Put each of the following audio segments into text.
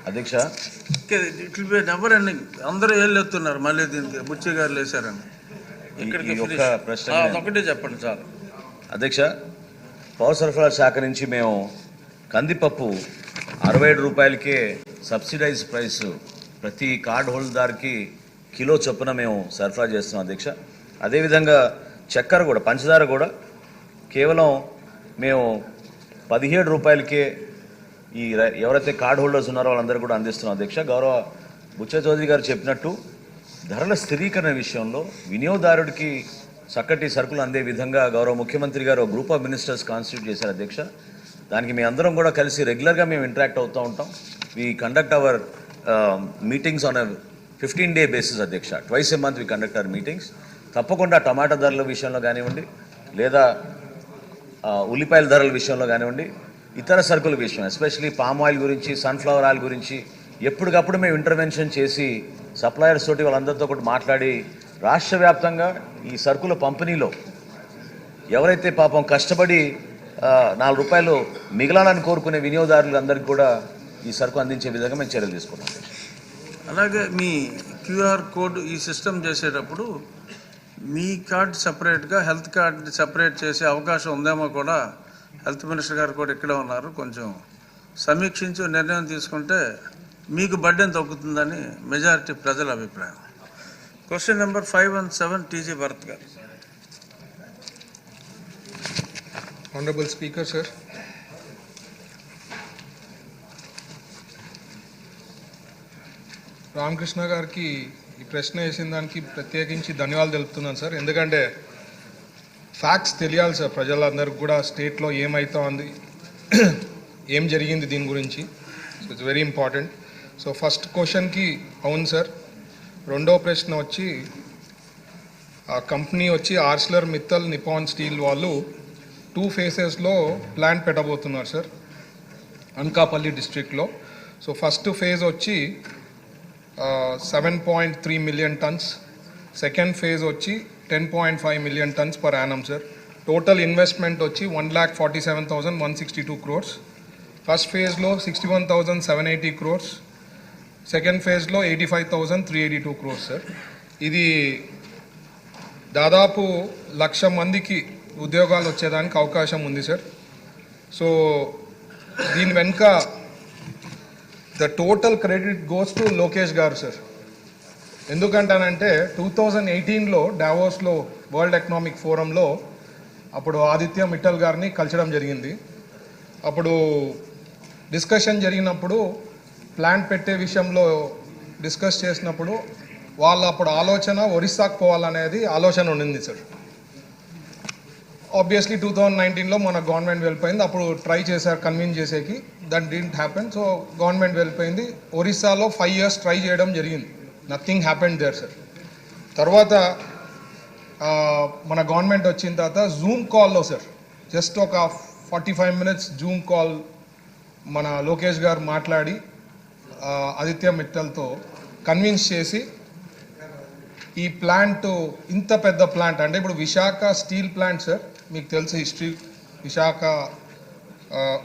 అధ్యక్ష it will be never ending. అందరూ ఏళ్ళు ఎత్తున్నారు మళ్ళీ దీనికి బుచ్చి గారు లేశారని. ఒకటే చెప్పండి చాలు. అధ్యక్ష, పౌర సరఫరా శాఖ నుంచి మేము కందిపప్పు 67 రూపాయలకే సబ్సిడైజ్ ప్రైస్ ప్రతి కార్డు హోల్డర్కి కిలో చొప్పున మేము సరఫరా చేస్తున్నాం అధ్యక్ష. అదేవిధంగా చక్కెర కూడా, పంచదార కూడా కేవలం మేము 17 రూపాయలకే ఈ ఎవరైతే కార్డు హోల్డర్స్ ఉన్నారో వాళ్ళందరూ కూడా అందిస్తున్నాం అధ్యక్ష. గౌరవ బుచ్చ చౌదరి గారు చెప్పినట్టు ధరల స్థిరీకరణ విషయంలో వినియోగదారుడికి చక్కటి సరుకులు అందే విధంగా గౌరవ ముఖ్యమంత్రి గారు గ్రూప్ ఆఫ్ మినిస్టర్స్ కాన్స్టిట్యూట్ చేశారు అధ్యక్ష. దానికి మీ అందరం కూడా కలిసి రెగ్యులర్గా మేము ఇంటరాక్ట్ అవుతూ ఉంటాం. We conduct our meetings on 15-day basis అధ్యక్ష. Twice a month we conduct our meetings. తప్పకుండా టమాటా ధరల విషయంలో కానివ్వండి, లేదా ఉల్లిపాయల ధరల విషయంలో కానివ్వండి, ఇతర సరుకుల విషయం, ఎస్పెషలీ పామ్ ఆయిల్ గురించి, సన్ఫ్లవర్ ఆయిల్ గురించి ఎప్పటికప్పుడు మేము ఇంటర్వెన్షన్ చేసి సప్లయర్స్ తోటి వాళ్ళందరితో కూడా మాట్లాడి రాష్ట్ర వ్యాప్తంగా ఈ సరుకుల పంపిణీలో ఎవరైతే పాపం కష్టపడి 4 రూపాయలు మిగలాలని కోరుకునే వినియోగదారులందరికీ కూడా ఈ సరుకు అందించే విధంగా మేము చర్యలు తీసుకున్నాం. అలాగే మీ క్యూఆర్ కోడ్ ఈ సిస్టమ్ చేసేటప్పుడు మీ కార్డ్ సపరేట్గా హెల్త్ కార్డ్ సపరేట్ చేసే అవకాశం ఉందేమో కూడా హెల్త్ మినిస్టర్ గారు కూడా ఇక్కడే ఉన్నారు. కొంచెం సమీక్షించి నిర్ణయం తీసుకుంటే మీకు బడ్డెన్ తగ్గుతుందని మెజారిటీ ప్రజల అభిప్రాయం. Question number 5 and 7 TG Bharat గారు. Honorable Speaker, sir. రామకృష్ణ గారికి ఈ ప్రశ్న వేసిన దానికి ప్రత్యేకించి ధన్యవాదాలు తెలుపుతున్నాను సార్. ఎందుకంటే ఫ్యాక్ట్స్ తెలియాలి సార్ ప్రజలందరికీ కూడా, స్టేట్లో ఏమైతా ఉంది, ఏం జరిగింది దీని గురించి. So it's very important. So first క్వశ్చన్కి అవును సార్. రెండో ప్రశ్న వచ్చి ఆ కంపెనీ వచ్చి ఆర్సిలర్ మిత్తల్ నిపాన్ స్టీల్ వాళ్ళు 2 phases ప్లాంట్ పెట్టబోతున్నారు సార్ అనకాపల్లి డిస్ట్రిక్ట్లో. సో ఫస్ట్ ఫేజ్ వచ్చి 7.3 million tons, సెకండ్ ఫేజ్ వచ్చి 10.5 million tons per annum sir. Total investment వచ్చి 1,47,162 crores. ఫస్ట్ ఫేజ్లో 61,780 crores, సెకండ్ ఫేజ్లో 85,382 crores సార్. ఇది దాదాపు 1,00,000 మందికి ఉద్యోగాలు వచ్చేదానికి అవకాశం ఉంది సార్. సో దీని వెనుక the total credit goes to Lokesh గారు సార్. ఎందుకంటానంటే 2018లో డావోస్లో వరల్డ్ ఎకనామిక్ ఫోరంలో అప్పుడు ఆదిత్య మిట్టల్ గారిని కలచడం జరిగింది. అప్పుడు డిస్కషన్ జరిగినప్పుడు ప్లాంట్ పెట్టే విషయంలో డిస్కస్ చేసినప్పుడు వాళ్ళ అప్పుడు ఆలోచన ఒరిస్సాకు పోవాలనేది ఆలోచన ఉండింది సార్. ఆబ్వియస్లీ 2019లో మన గవర్నమెంట్ వెళ్ళిపోయింది. అప్పుడు ట్రై చేశారు కన్విన్స్ చేసేకి, that didn't happen. So government వెళ్ళిపోయింది. ఒరిస్సాలో 5 years ట్రై చేయడం జరిగింది, నథింగ్ హ్యాపెండ్ దేర్ సార్. తర్వాత మన గవర్నమెంట్ వచ్చిన తర్వాత జూమ్ కాల్లో సార్, జస్ట్ ఒక 45 minutes జూమ్ కాల్ మన లోకేష్ గారు మాట్లాడి ఆదిత్య మిట్టల్తో కన్విన్స్ చేసి ఈ ప్లాంట్, ఇంత పెద్ద ప్లాంట్ అంటే ఇప్పుడు విశాఖ స్టీల్ ప్లాంట్ సార్, మీకు తెలుసు హిస్టరీ, విశాఖ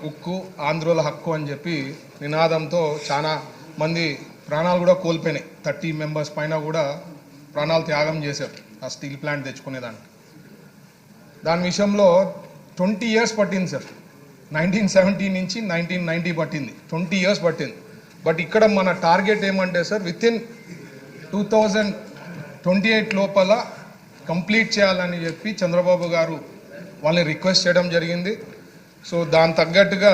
ఉక్కు ఆంధ్రుల హక్కు అని చెప్పి నినాదంతో చాలా మంది ప్రాణాలు కూడా కోల్పోయినాయి. 30 members పైన కూడా ప్రాణాలు త్యాగం చేశారు ఆ స్టీల్ ప్లాంట్ తెచ్చుకునేదానికి. దాని విషయంలో 20 years పట్టింది సార్. 1970 నుంచి 1990 పట్టింది, 20 years పట్టింది. బట్ ఇక్కడ మన టార్గెట్ ఏమంటే సార్, వితిన్ 2028 లోపల కంప్లీట్ చేయాలని చెప్పి చంద్రబాబు గారు వాళ్ళని రిక్వెస్ట్ చేయడం జరిగింది. సో దాని తగ్గట్టుగా